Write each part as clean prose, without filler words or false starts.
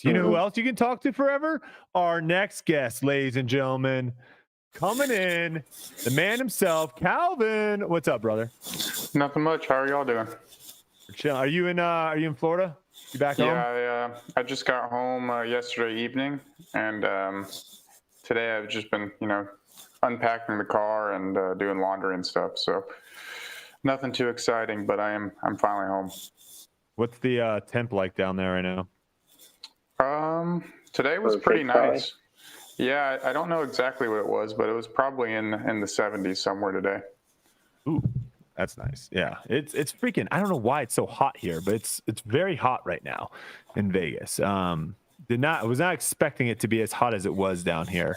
Do you know who else you can talk to forever? Our next guest, ladies and gentlemen, coming in, the man himself, Calvin. What's up, brother? Nothing much. How are y'all doing? Are you in Florida? You back home? Yeah, I just got home yesterday evening, and today I've just been, unpacking the car and doing laundry and stuff. So nothing too exciting, but I'm finally home. What's the temp like down there right now? Today was pretty nice. Yeah, I don't know exactly what it was, but it was probably in the 70s somewhere today. Ooh, that's nice. Yeah, it's freaking. I don't know why it's so hot here, but it's very hot right now in Vegas. I was not expecting it to be as hot as it was down here.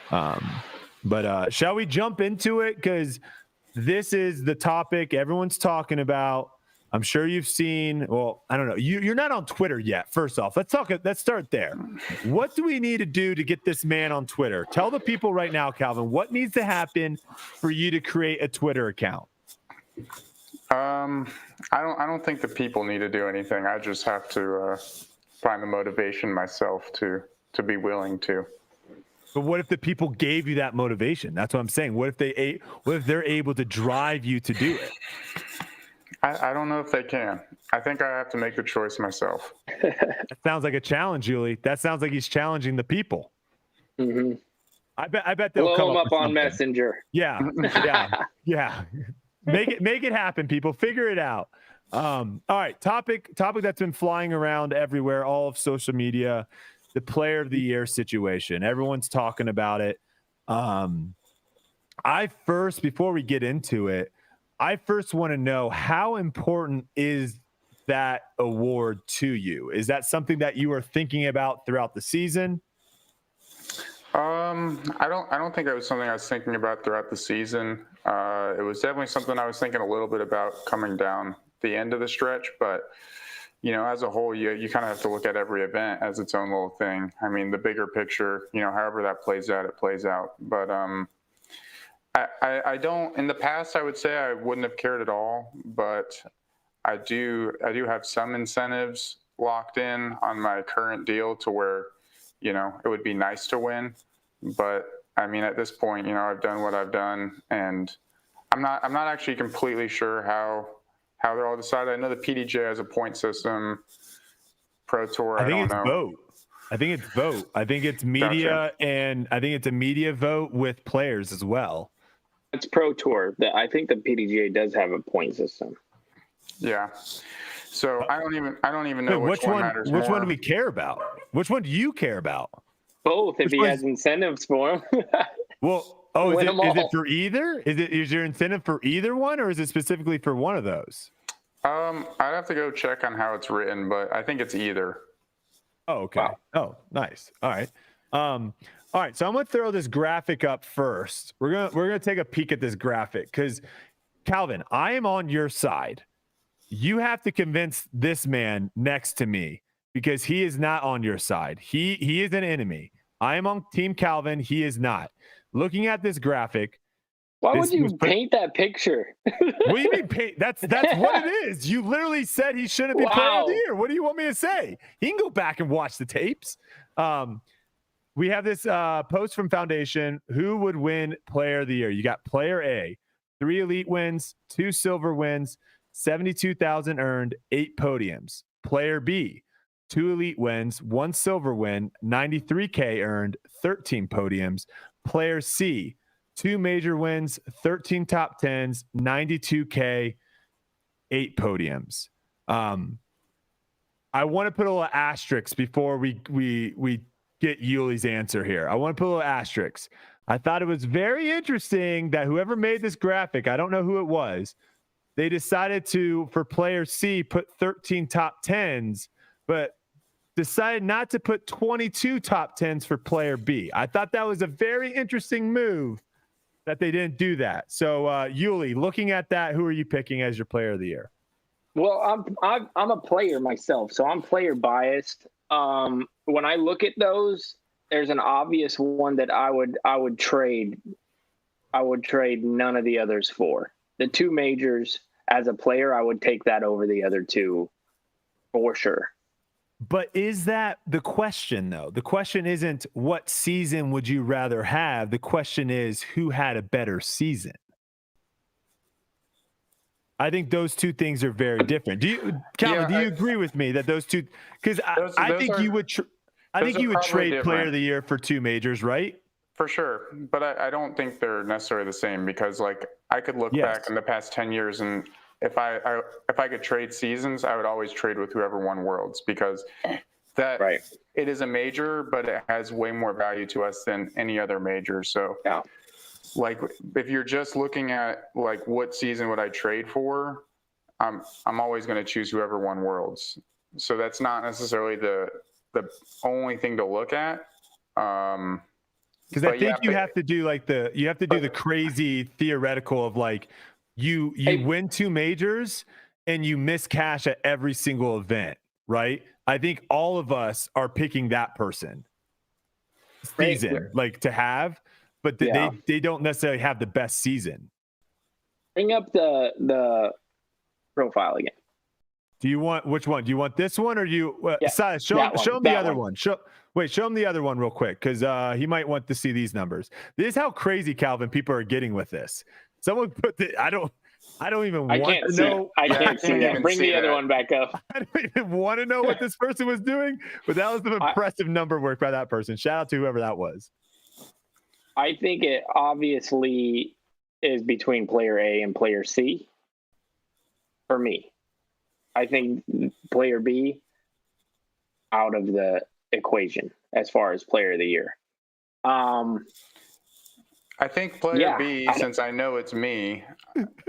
But shall we jump into it? Because this is the topic everyone's talking about. I'm sure you've seen. Well, I don't know. You're not on Twitter yet. First off, let's start there. What do we need to do to get this man on Twitter? Tell the people right now, Calvin, what needs to happen for you to create a Twitter account? I don't think the people need to do anything. I just have to find the motivation myself to be willing to. But what if the people gave you that motivation? That's what I'm saying. What if they're able to drive you to do it? I don't know if they can. I think I have to make the choice myself. That sounds like a challenge, Julie. That sounds like he's challenging the people. Mm-hmm. I bet they'll blow him up on Messenger. Yeah. Make it happen, people. Figure it out. All right. Topic that's been flying around everywhere, all of social media, the Player of the Year situation. Everyone's talking about it. Before we get into it, I first want to know, how important is that award to you? Is that something that you are thinking about throughout the season? I don't think it was something I was thinking about throughout the season. It was definitely something I was thinking a little bit about coming down the end of the stretch, but as a whole, you kind of have to look at every event as its own little thing. I mean, the bigger picture, however that plays out, it plays out. But I don't. In the past, I would say I wouldn't have cared at all, but I do have some incentives locked in on my current deal to where, it would be nice to win. But I mean, at this point, I've done what I've done, and I'm not actually completely sure how they're all decided. I know the PDJ has a point system. Pro Tour, I don't know. Vote. I think it's vote. I think it's media, gotcha. And I think it's a media vote with players as well. It's Pro Tour. I think the PDGA does have a point system. Yeah. So I don't even know which one matters more. Which one do we care about? Which one do you care about? Both, if he has incentives for him. Well, is it for either? Is your incentive for either one, or is it specifically for one of those? I'd have to go check on how it's written, but I think it's either. Oh, okay. Wow. Oh, nice. All right. All right, so I'm going to throw this graphic up first. We're gonna take a peek at this graphic because, Calvin, I am on your side. You have to convince this man next to me because he is not on your side. He is an enemy. I am on Team Calvin. He is not. Looking at this graphic. Why would you paint that picture? What do you mean paint? That's what it is. You literally said he shouldn't be Player of the Year. What do you want me to say? He can go back and watch the tapes. We have this post from Foundation. Who would win Player of the Year? You got Player A, 3 elite wins, 2 silver wins, 72,000 earned, 8 podiums. Player B, 2 elite wins, 1 silver win, 93K earned, 13 podiums. Player C, 2 major wins, 13 top 10s, 92K, 8 podiums. I want to put a little asterisk before we get Yuli's answer here. I want to put a little asterisk. I thought it was very interesting that whoever made this graphic, I don't know who it was, they decided to, for player C, put 13 top 10s, but decided not to put 22 top 10s for player B. I thought that was a very interesting move that they didn't do that. So, Yuli, looking at that, who are you picking as your Player of the Year? Well, I'm a player myself, so I'm player biased. When I look at those, there's an obvious one that I would trade. I would trade none of the others for. The 2 majors, as a player, I would take that over the other 2 for sure. But is that the question, though? The question isn't what season would you rather have? The question is who had a better season? I think those two things are very different. Do you, Calvin, do you agree with me that those two, because I think you would, I think you would trade player of the year for 2 majors, right? For sure. But I don't think they're necessarily the same, because like I could look back in the past 10 years, and if I could trade seasons, I would always trade with whoever won Worlds, because that it is a major, but it has way more value to us than any other major. So like if you're just looking at like what season would I trade for, I'm always going to choose whoever won Worlds. So that's not necessarily the only thing to look at. Because I think you have to do like the crazy theoretical of like you win 2 majors and you miss cash at every single event, right? I think all of us are picking that person season like to have, but they don't necessarily have the best season. Bring up the profile again. Do you want which one? Do you want this one or do you Silas, show him the other one. Show him the other one real quick, because he might want to see these numbers. This is how crazy, Calvin, people are getting with this. Someone put the I don't even want to know. I can't see that. Bring the other one back up. I don't even want to know what this person was doing, but that was some impressive number work by that person. Shout out to whoever that was. I think it obviously is between player A and player C for me. I think player B out of the equation as far as player of the year. I think player B, since I know it's me,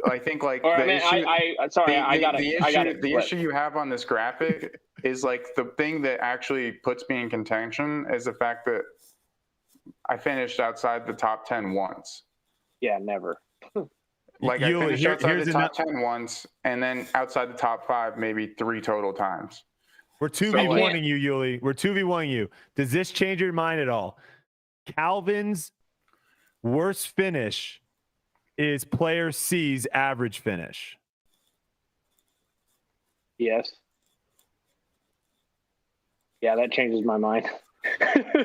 I think like the issue you have on this graphic is like the thing that actually puts me in contention is the fact that I finished outside the top 10 once. Yeah, never. Like I finished outside the top 10 once, and then outside the top 5 maybe 3 total times. We're 2v1ing you, Yuli. We're 2v1ing you. Does this change your mind at all? Calvin's worst finish is player C's average finish. Yes. Yeah, that changes my mind.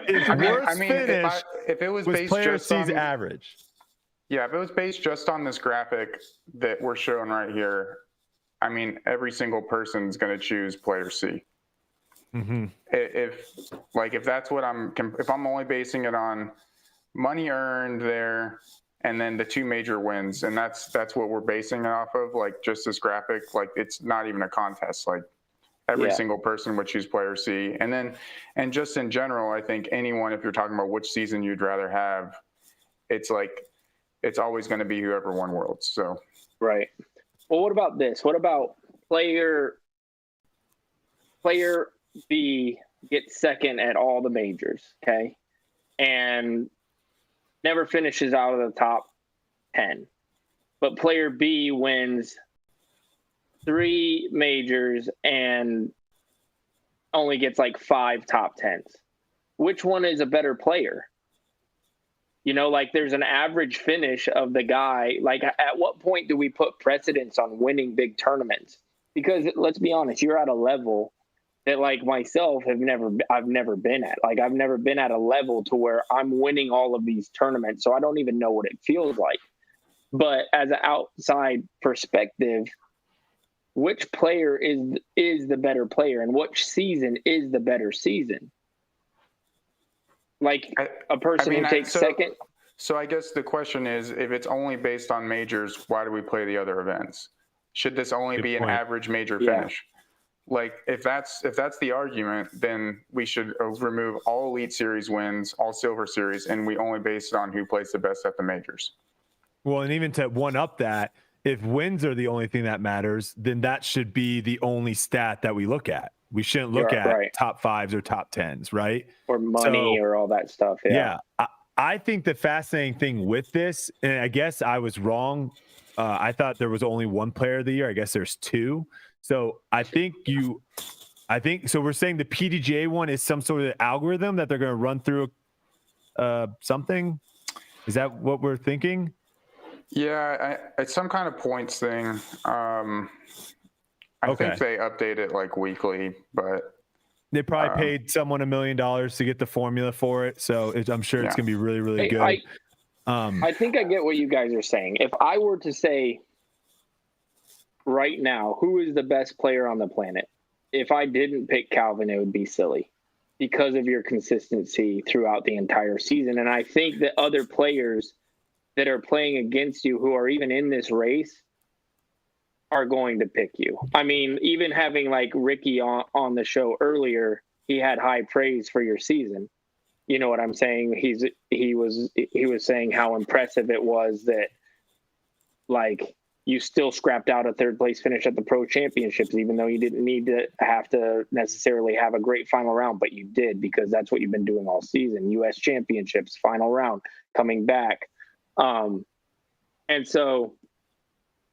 His worst finish if it was based player just C's on average. Yeah, if it was based just on this graphic that we're showing right here, I mean, every single person's going to choose player C. Mm-hmm. If that's what if I'm only basing it on money earned there and then the 2 major wins, and that's what we're basing it off of, like just this graphic, like it's not even a contest. Like every single person would choose player C. And just in general, I think anyone, if you're talking about which season you'd rather have, it's like, it's always going to be whoever won Worlds. So, right. Well, what about this? What about player B gets second at all the majors, okay, and never finishes out of the top 10, but player B wins 3 majors and only gets like 5 top 10s. Which one is a better player? You know, like there's an average finish of the guy. Like at what point do we put precedence on winning big tournaments? Because let's be honest, you're at a level that like myself I've never been at. Like I've never been at a level to where I'm winning all of these tournaments. So I don't even know what it feels like. But as an outside perspective, which player is the better player and which season is the better season? Like a person who takes second. So I guess the question is, if it's only based on majors, why do we play the other events? Should this only be an average major finish? Like if that's the argument, then we should remove all Elite Series wins, all Silver Series, and we only base it on who plays the best at the majors. Well, and even to one up that, if wins are the only thing that matters, then that should be the only stat that we look at. We shouldn't look at top 5s or top 10s, right? Or money or all that stuff. Yeah. I think the fascinating thing with this, and I guess I was wrong. I thought there was only 1 player of the year. I guess there's 2. So I think so we're saying the PDGA one is some sort of algorithm that they're going to run through something. Is that what we're thinking? Yeah, it's some kind of points thing. I think they update it like weekly, but They probably paid someone $1 million to get the formula for it, so I'm sure it's going to be really, really good. I think I get what you guys are saying. If I were to say right now, who is the best player on the planet? If I didn't pick Calvin, it would be silly because of your consistency throughout the entire season. And I think that other players that are playing against you who are even in this race are going to pick you. I mean, even having like Ricky on the show earlier, he had high praise for your season. You know what I'm saying? He was saying how impressive it was that like you still scrapped out a third place finish at the Pro Championships, even though you didn't need to have to necessarily have a great final round, but you did because that's what you've been doing all season. U.S. Championships, final round, coming back. And so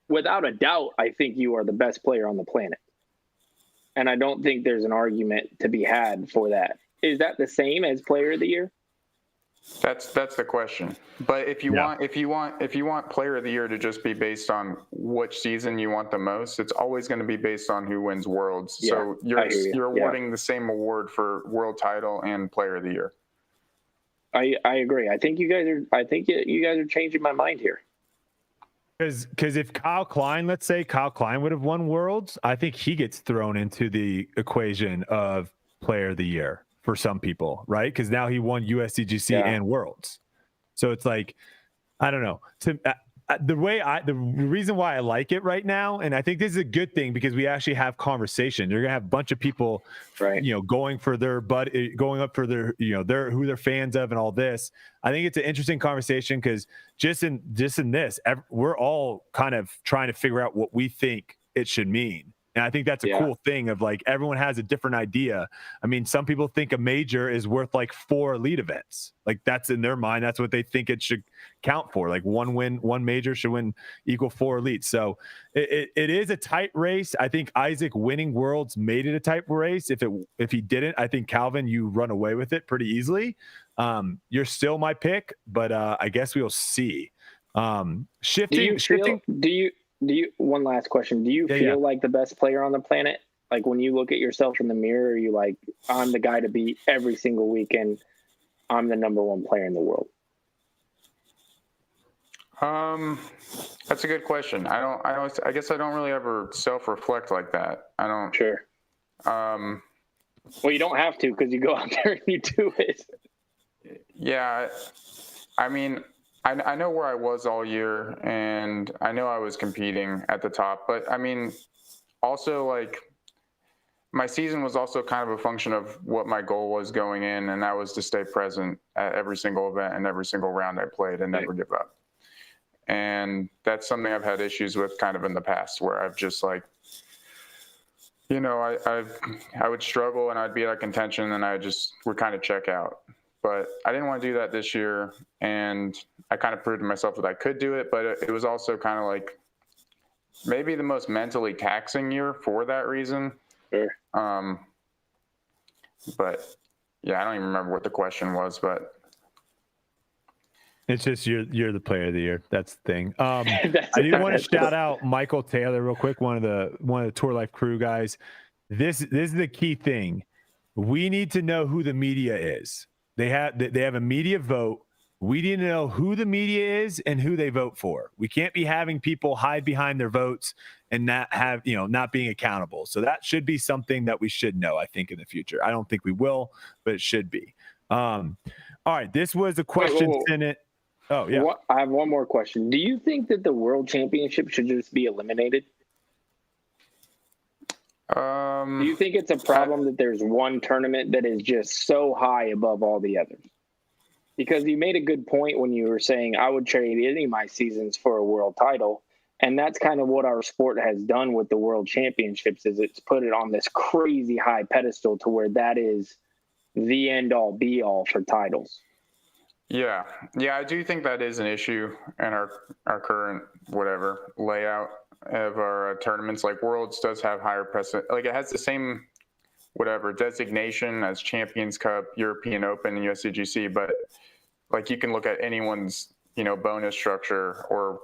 without a doubt, I think you are the best player on the planet. And I don't think there's an argument to be had for that. Is that the same as Player of the Year? That's the question. But if you want Player of the Year to just be based on which season you want the most, it's always going to be based on who wins Worlds. Yeah, so you're awarding the same award for World Title and Player of the Year. I agree. I think you guys are changing my mind here. Because if let's say Kyle Klein would have won Worlds, I think he gets thrown into the equation of Player of the Year for some people, right? Because now he won USDGC and Worlds. So it's like, I don't know. The reason why I like it right now, and I think this is a good thing because we actually have conversation. You're gonna have a bunch of people, right? Going up for their, who they're fans of and all this. I think it's an interesting conversation because just in this, we're all kind of trying to figure out what we think it should mean. And I think that's a cool thing of like everyone has a different idea. I mean, some people think a major is worth like 4 elite events. Like that's in their mind. That's what they think it should count for. Like one major should equal 4 elites. So it is a tight race. I think Isaac winning Worlds made it a tight race. If he didn't, I think Calvin, you run away with it pretty easily. You're still my pick, but I guess we'll see. Shifting. Do you one last question? Do you feel like the best player on the planet? Like when you look at yourself in the mirror, are you like, I'm the guy to beat every single weekend. I'm the number 1 player in the world. That's a good question. I guess I don't really ever self-reflect like that. I don't. Sure. Well, you don't have to because you go out there and you do it. Yeah. I mean, I know where I was all year, and I know I was competing at the top. But, I mean, also, like, my season was also kind of a function of what my goal was going in, and that was to stay present at every single event and every single round I played and never give up. And that's something I've had issues with kind of in the past where I've just, like, I would struggle and I'd be out of contention and I just would kind of check out. But I didn't want to do that this year, and I kind of proved to myself that I could do it, but it was also kind of like maybe the most mentally taxing year for that reason. Sure. But yeah, I don't even remember what the question was, but it's just you're the player of the year. That's the thing. I do want to shout out Michael Taylor real quick, one of the Tour Life crew guys. This is the key thing. We need to know who the media is. They have a media vote. We need to know who the media is and who they vote for. We can't be having people hide behind their votes and not being accountable. So that should be something that we should know, I think, in the future. I don't think we will, but it should be. All right. This was a question sent it. Oh, yeah. I have one more question. Do you think that the World Championship should just be eliminated? Do you think it's a problem that there's one tournament that is just so high above all the others? Because you made a good point when you were saying I would trade any of my seasons for a world title. And that's kind of what our sport has done with the World Championships is it's put it on this crazy high pedestal to where that is the end all be all for titles. Yeah, I do think that is an issue in our current layout of our tournaments. Like Worlds does have higher precedent. Like it has the same designation as Champions Cup, European Open, and USDGC, but like you can look at anyone's bonus structure or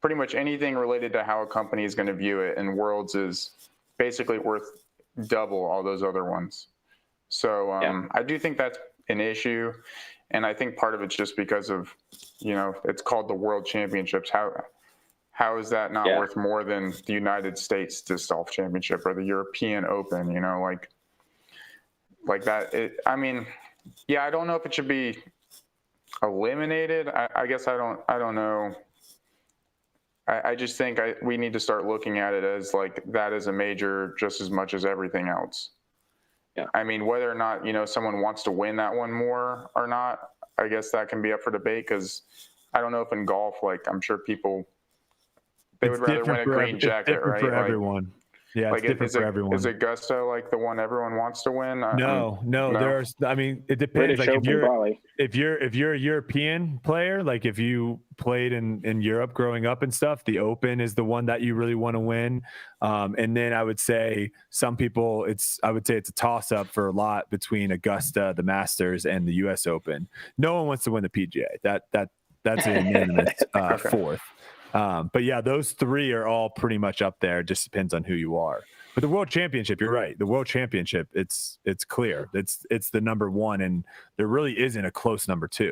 pretty much anything related to how a company is going to view it, and Worlds is basically worth double all those other ones. So I do think that's an issue. And I think part of it's just because of, it's called the World Championships. How is that not worth more than the United States Disc Golf Championship or the European Open, like that? I don't know if it should be eliminated. I guess I don't know. I just think we need to start looking at it as like that is a major just as much as everything else. Yeah. I mean, whether or not, someone wants to win that one more or not, I guess that can be up for debate, because I don't know if in golf, like, I'm sure people, they would rather win a green jacket, right? For everyone. Yeah, it's different for everyone. Is Augusta like the one everyone wants to win? No. It depends. Like if you're a European player, like if you played in Europe growing up and stuff, the Open is the one that you really want to win. And then I would say some people, it's a toss up for a lot between Augusta, the Masters, and the U.S. Open. No one wants to win the PGA. That's an unanimous fourth. But yeah, those three are all pretty much up there. It just depends on who you are. But the World Championship, you're right. The World Championship, it's clear. It's the number one, and there really isn't a close number two.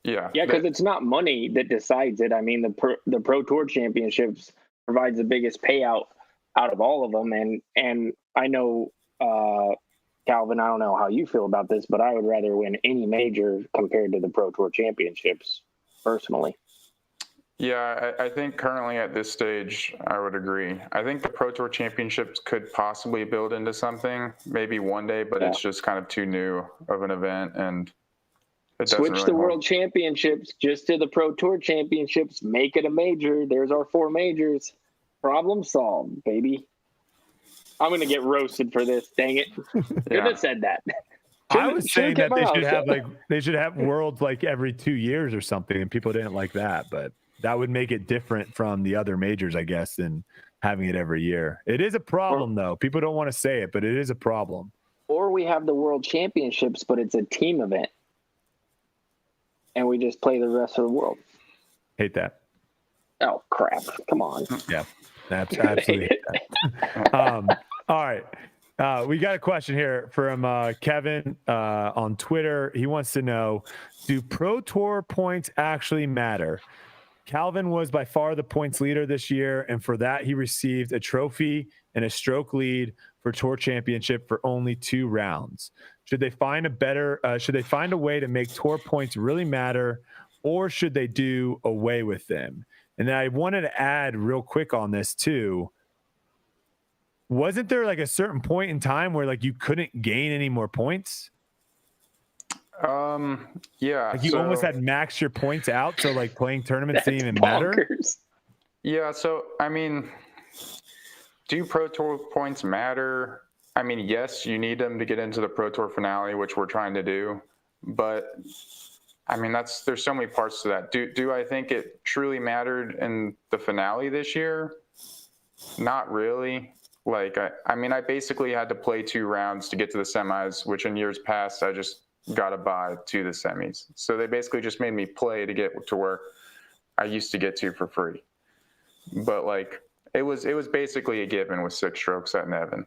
Yeah. Yeah, because it's not money that decides it. I mean, the Pro Tour Championships provides the biggest payout out of all of them. And I know, Calvin, I don't know how you feel about this, but I would rather win any major compared to the Pro Tour Championships, personally. Yeah, I think currently at this stage, I would agree. I think the Pro Tour Championships could possibly build into something, maybe one day, but it's just kind of too new of an event, and it doesn't switch really the World Championships just to the Pro Tour Championships, make it a major. There's our 4 majors. Problem solved, baby. I'm going to get roasted for this. Dang it. Couldn't have said that. I was saying that they should have worlds like every 2 years or something, and people didn't like that, but that would make it different from the other majors, I guess, than having it every year. It is a problem, though. People don't want to say it, but it is a problem. Or we have the World Championships, but it's a team event, and we just play the rest of the world. Hate that. Oh, crap. Come on. Yeah, absolutely hate that. All right. We got a question here from Kevin on Twitter. He wants to know, do Pro Tour points actually matter? Calvin was by far the points leader this year, and for that he received a trophy and a stroke lead for Tour Championship for only 2 rounds. Should they find a way to make Tour points really matter, or should they do away with them? And then I wanted to add real quick on this too. Wasn't there like a certain point in time where like you couldn't gain any more points? Yeah. Like you almost had maxed your points out, so like playing tournaments didn't even matter. Yeah. So I mean, do Pro Tour points matter? I mean, yes, you need them to get into the Pro Tour finale, which we're trying to do. But I mean, there's so many parts to that. Do I think it truly mattered in the finale this year? Not really. Like, I mean, I basically had to play 2 rounds to get to the semis, which in years past, I just got a bye to the semis. So they basically just made me play to get to where I used to get to for free. But like, it was basically a given with 6 strokes at Nevin.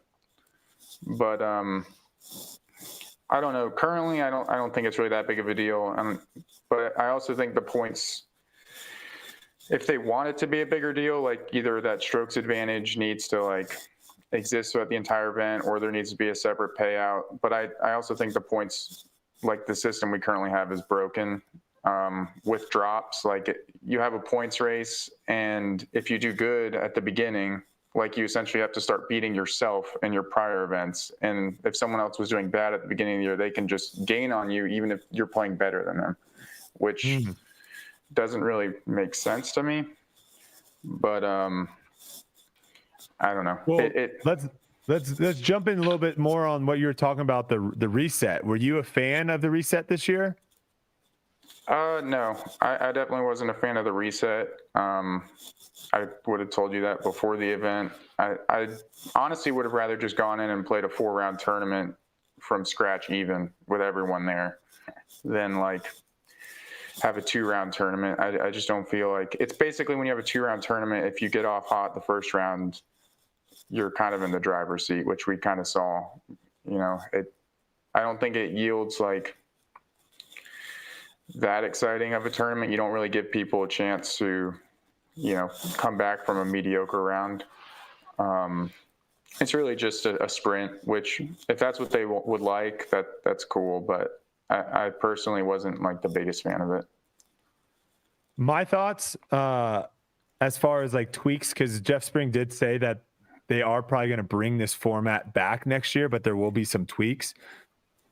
But I don't know. Currently, I don't think it's really that big of a deal. But I also think the points, if they want it to be a bigger deal, like either that strokes advantage needs to like exist throughout the entire event, or there needs to be a separate payout. But I also think the points, like the system we currently have, is broken with drops. Like you have a points race, and if you do good at the beginning, like you essentially have to start beating yourself in your prior events. And if someone else was doing bad at the beginning of the year, they can just gain on you even if you're playing better than them, which doesn't really make sense to me. But I don't know. Well, let's jump in a little bit more on what you were talking about, the reset. Were you a fan of the reset this year? No, I definitely wasn't a fan of the reset. I would have told you that before the event. I honestly would have rather just gone in and played a 4-round tournament from scratch, even with everyone there, than like have a 2-round tournament. I just don't feel like it's basically when you have a 2-round tournament, if you get off hot the first round, you're kind of in the driver's seat, which we kind of saw. You know, I don't think it yields like that exciting of a tournament. You don't really give people a chance to, come back from a mediocre round. It's really just a sprint, which if that's what they would like, that's cool. But I personally wasn't like the biggest fan of it. My thoughts, as far as like tweaks, because Jeff Spring did say that they are probably going to bring this format back next year, but there will be some tweaks.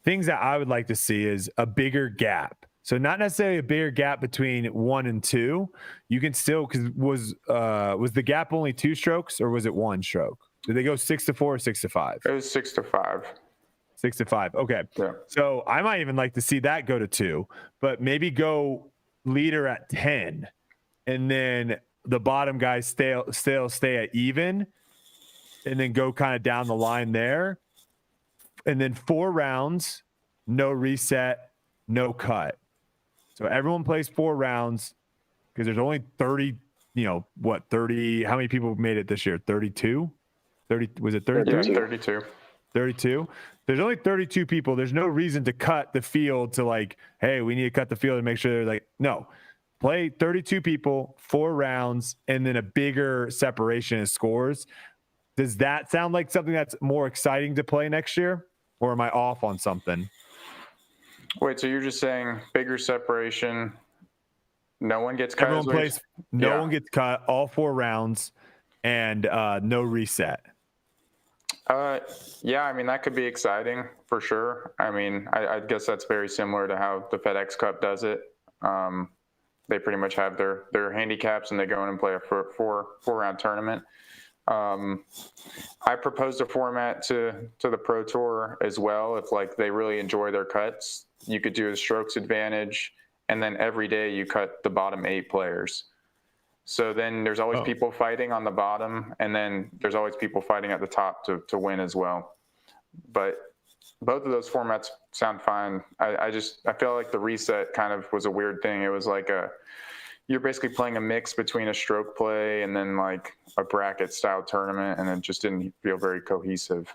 Things that I would like to see is a bigger gap. So not necessarily a bigger gap between 1 and 2. You can still, because was the gap only 2 strokes or was it 1 stroke? Did they go 6 to 4 or 6 to 5? It was 6 to 5. 6 to 5. Okay. Yeah. So I might even like to see that go to 2, but maybe go leader at 10, and then the bottom guys stay at even, and then go kind of down the line there, and then 4 rounds, no reset, no cut. So everyone plays 4 rounds because there's only 30. 30? How many people made it this year? 32. 30 was it 32? Yeah, 32. 32. There's only 32 people. There's no reason to cut the field to like, hey, we need to cut the field and make sure they're like, no, play 32 people, 4 rounds, and then a bigger separation of scores. Does that sound like something that's more exciting to play next year, or am I off on something? Wait, so you're just saying bigger separation, no one gets cut? Everyone plays, no one gets cut, all 4 rounds, and no reset. Yeah, I mean, that could be exciting for sure. I mean, I guess that's very similar to how the FedEx Cup does it. They pretty much have their handicaps and they go in and play a four-round tournament. I proposed a format to the Pro Tour as well. If like they really enjoy their cuts, you could do a strokes advantage, and then every day you cut the bottom 8 players. So then there's always people fighting on the bottom, and then there's always people fighting at the top to win as well. But both of those formats sound fine. I feel like the reset kind of was a weird thing. It was like you're basically playing a mix between a stroke play and then like a bracket style tournament, and it just didn't feel very cohesive.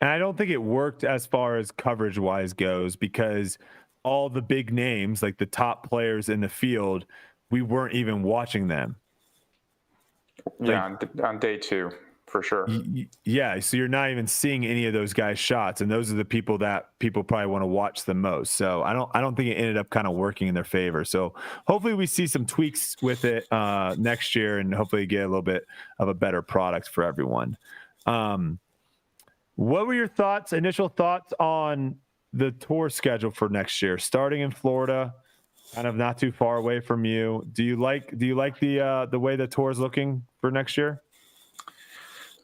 And I don't think it worked as far as coverage wise goes, because all the big names, like the top players in the field, we weren't even watching them. Yeah, on day 2, for sure. Yeah, so you're not even seeing any of those guys' shots, and those are the people that people probably want to watch the most. So I don't think it ended up kind of working in their favor. So hopefully we see some tweaks with it next year, and hopefully get a little bit of a better product for everyone. What were your initial thoughts on the tour schedule for next year, starting in Florida? Kind of not too far away from you. Do you like the way the tour is looking for next year?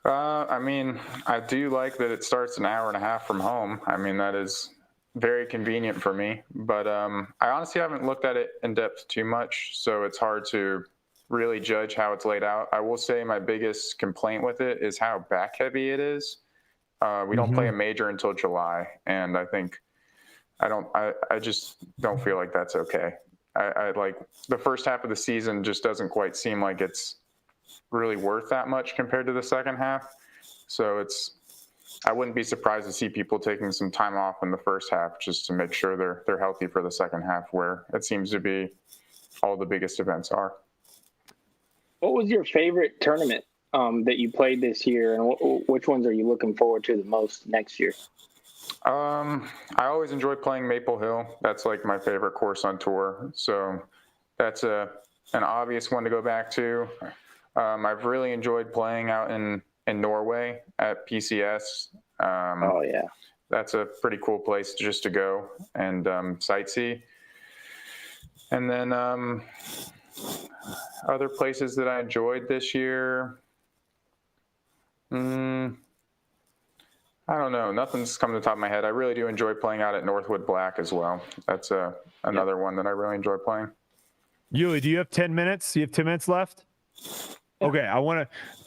I mean, I do like that it starts an hour and a half from home. I mean, that is very convenient for me. But I honestly haven't looked at it in depth too much, so it's hard to really judge how it's laid out. I will say my biggest complaint with it is how back heavy it is. We don't play a major until July, and I just don't feel like that's okay. I like the first half of the season just doesn't quite seem like it's really worth that much compared to the second half. So I wouldn't be surprised to see people taking some time off in the first half just to make sure they're healthy for the second half, where it seems to be all the biggest events are. What was your favorite tournament that you played this year, and which ones are you looking forward to the most next year? I always enjoy playing Maple Hill. That's like my favorite course on tour. So that's an obvious one to go back to. I've really enjoyed playing out in Norway at PCS. Oh yeah, that's a pretty cool place to go and sightsee. And then other places that I enjoyed this year. I don't know. Nothing's come to the top of my head. I really do enjoy playing out at Northwood Black as well. That's another one that I really enjoy playing. Yuli, do you have 10 minutes? You have 10 minutes left? Okay,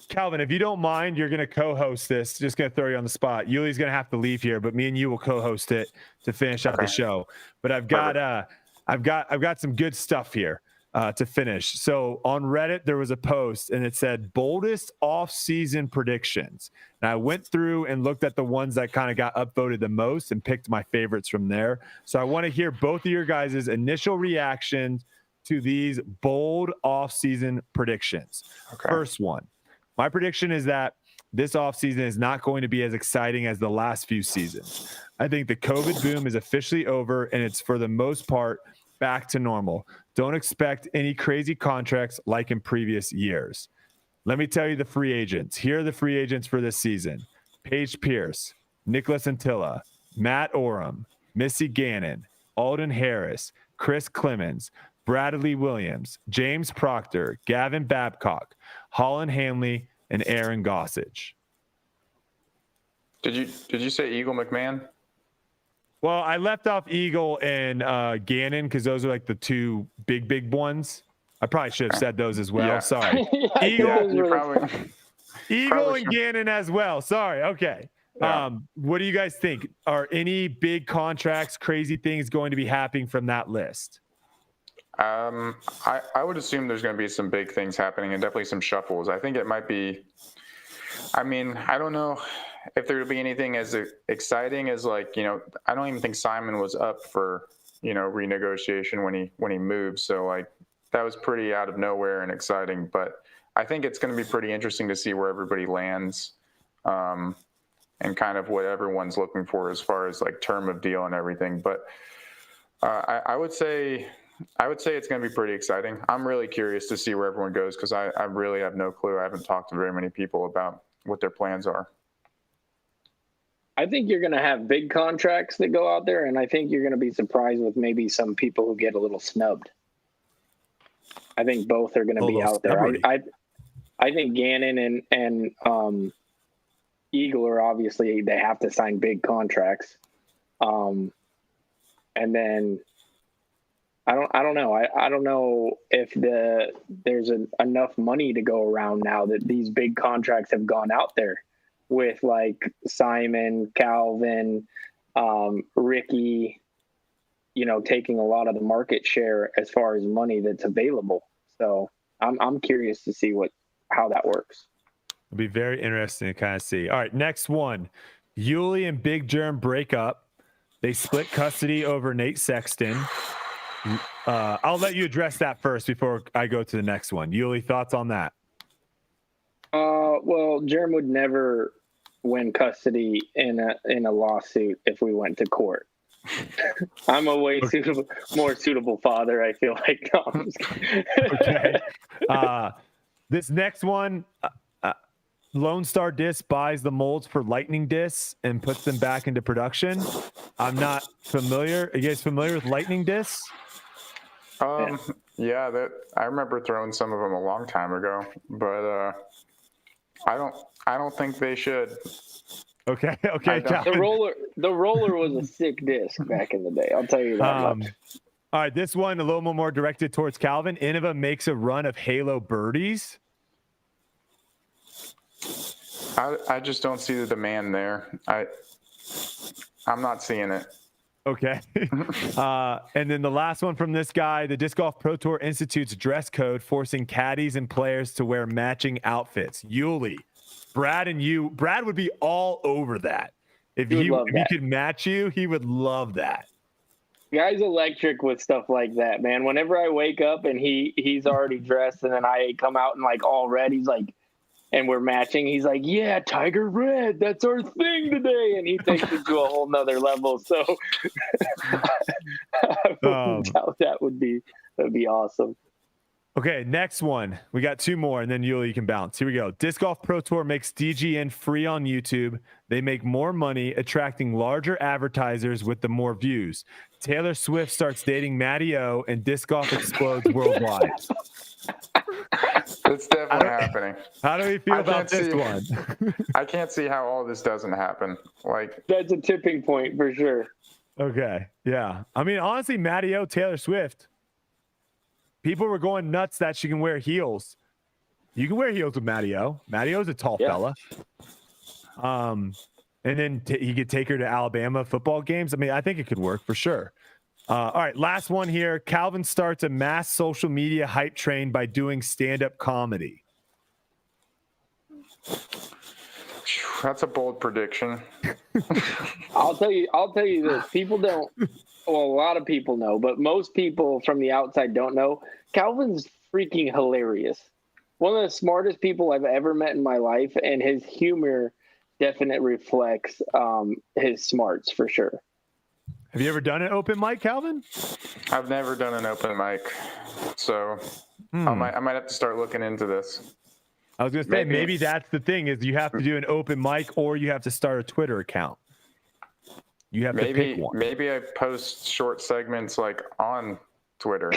Calvin, if you don't mind, you're going to co-host this. Just going to throw you on the spot. Yuli's going to have to leave here, but me and you will co-host it to finish out the show. But I've got some good stuff here. to finish. So on Reddit, there was a post and it said boldest off-season predictions. And I went through and looked at the ones that kind of got upvoted the most and picked my favorites from there. So I want to hear both of your guys' initial reactions to these bold off-season predictions. Okay. First one, my prediction is that this offseason is not going to be as exciting as the last few seasons. I think the COVID boom is officially over, and it's for the most part back to normal. Don't expect any crazy contracts like in previous years. Let me tell you the free agents. Here are the free agents for this season. Paige Pierce, Nicholas Antilla, Matt Oram, Missy Gannon, Alden Harris, Chris Clemens, Bradley Williams, James Proctor, Gavin Babcock, Holland Hanley, and Aaron Gossage. Did you say Eagle McMahon? Well, I left off Eagle and Gannon because those are like the two big ones. I probably should have said those as well. Yeah. Sorry. Yeah, Eagle and Gannon as well. Sorry. Okay. Yeah. What do you guys think? Are any big contracts, crazy things going to be happening from that list? I would assume there's going to be some big things happening and definitely some shuffles. I think it might be. I mean, I don't know if there would be anything as exciting as I don't even think Simon was up for renegotiation when he moved. So like that was pretty out of nowhere and exciting. But I think it's going to be pretty interesting to see where everybody lands, and kind of what everyone's looking for as far as like term of deal and everything. But I would say it's going to be pretty exciting. I'm really curious to see where everyone goes because I really have no clue. I haven't talked to very many people about what their plans are. I think you're going to have big contracts that go out there, and I think you're going to be surprised with maybe some people who get a little snubbed. I think both are going to be out there. I think Gannon and Eagle are obviously they have to sign big contracts, and then I don't know. I don't know if there's enough money to go around now that these big contracts have gone out there with like Simon, Calvin, Ricky, taking a lot of the market share as far as money that's available. So I'm curious to see how that works. It'll be very interesting to kind of see. All right, next one. Yuli and Big Germ break up. They split custody over Nate Sexton. I'll let you address that first before I go to the next one. Yuli, thoughts on that? Well, Germ would never win custody in a lawsuit if we went to court. I'm a way more suitable father, I feel like. No, I'm just kidding. Okay. This next one, Lone Star Disc buys the molds for Lightning Discs and puts them back into production. I'm not familiar. Are you guys familiar with Lightning Discs? Yeah, that I remember throwing some of them a long time ago, but I don't think they should. Okay. The roller was a sick disc back in the day. I'll tell you that much. All right, this one a little more directed towards Calvin. Innova makes a run of Halo birdies. I just don't see the demand there. I'm not seeing it. Okay. And then the last one from this guy, the Disc Golf Pro Tour Institute's dress code forcing caddies and players to wear matching outfits. Yuli, Brad would be all over that. If he could match you, he would love that. Guy's electric with stuff like that, man. Whenever I wake up and he's already dressed and then I come out and like all red, he's like, and we're matching. He's like, yeah, Tiger Red, that's our thing today. And he takes it to a whole nother level. So I wouldn't doubt that'd be awesome. Okay, next one. We got two more, and then Yuli, you can bounce. Here we go. Disc Golf Pro Tour makes DGN free on YouTube. They make more money, attracting larger advertisers with the more views. Taylor Swift starts dating Matty O, and disc golf explodes worldwide. It's definitely happening. How do we feel about this one? I can't see how all this doesn't happen. Like that's a tipping point for sure. Okay, yeah. I mean, honestly, Matty O, Taylor Swift. People were going nuts that she can wear heels. You can wear heels with Matty O. Matty O's a tall fella. And then he could take her to Alabama football games. I mean, I think it could work for sure. All right, last one here. Calvin starts a mass social media hype train by doing stand-up comedy. That's a bold prediction. I'll tell you this. People don't, well, a lot of people know, but most people from the outside don't know. Calvin's freaking hilarious. One of the smartest people I've ever met in my life, and his humor definitely reflects his smarts for sure. Have you ever done an open mic, Calvin? I've never done an open mic, so I might have to start looking into this. I was going to say, maybe that's the thing, is you have to do an open mic or you have to start a Twitter account. You have to pick one. Maybe I post short segments like on Twitter.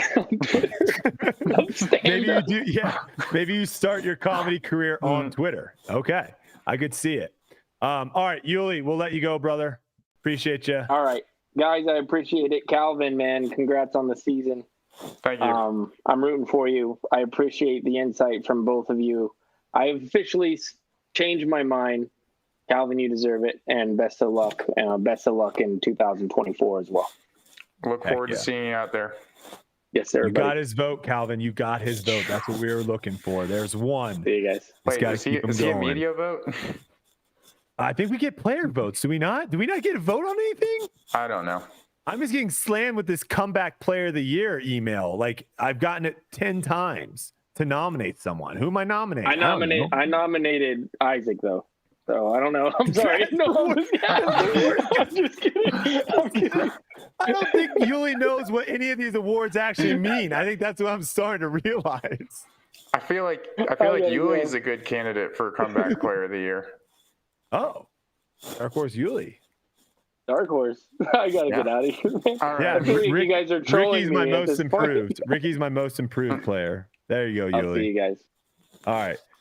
Maybe you do. Yeah. Maybe you start your comedy career on Twitter. Okay. I could see it. All right, Yuli, we'll let you go, brother. Appreciate you. All right, guys, I appreciate it. Calvin, man, congrats on the season. Thank you. I'm rooting for you. I appreciate the insight from both of you. I officially changed my mind. Calvin, you deserve it, and best of luck. Best of luck in 2024 as well. Look forward to seeing you out there. Yes, sir. You got his vote, Calvin. You got his vote. That's what we were looking for. There's one. See you guys. Wait, is he a media vote? I think we get player votes. Do we not? Do we not get a vote on anything? I don't know. I'm just getting slammed with this comeback player of the year email. Like, I've gotten it 10 times to nominate someone. Who am I nominating? I nominated Isaac, though. So I don't know. I'm sorry. No, I'm just kidding. I'm kidding. I don't think Yuli knows what any of these awards actually mean. I think that's what I'm starting to realize. I feel like Yuli is a good candidate for comeback player of the year. Oh, Dark Horse Yuli. Dark Horse. I gotta get out of here. All Yeah, right. You guys are trolling Ricky's me my at most this point. improved. Ricky's my most improved player. There you go, I'll see Yuli. you guys. All right.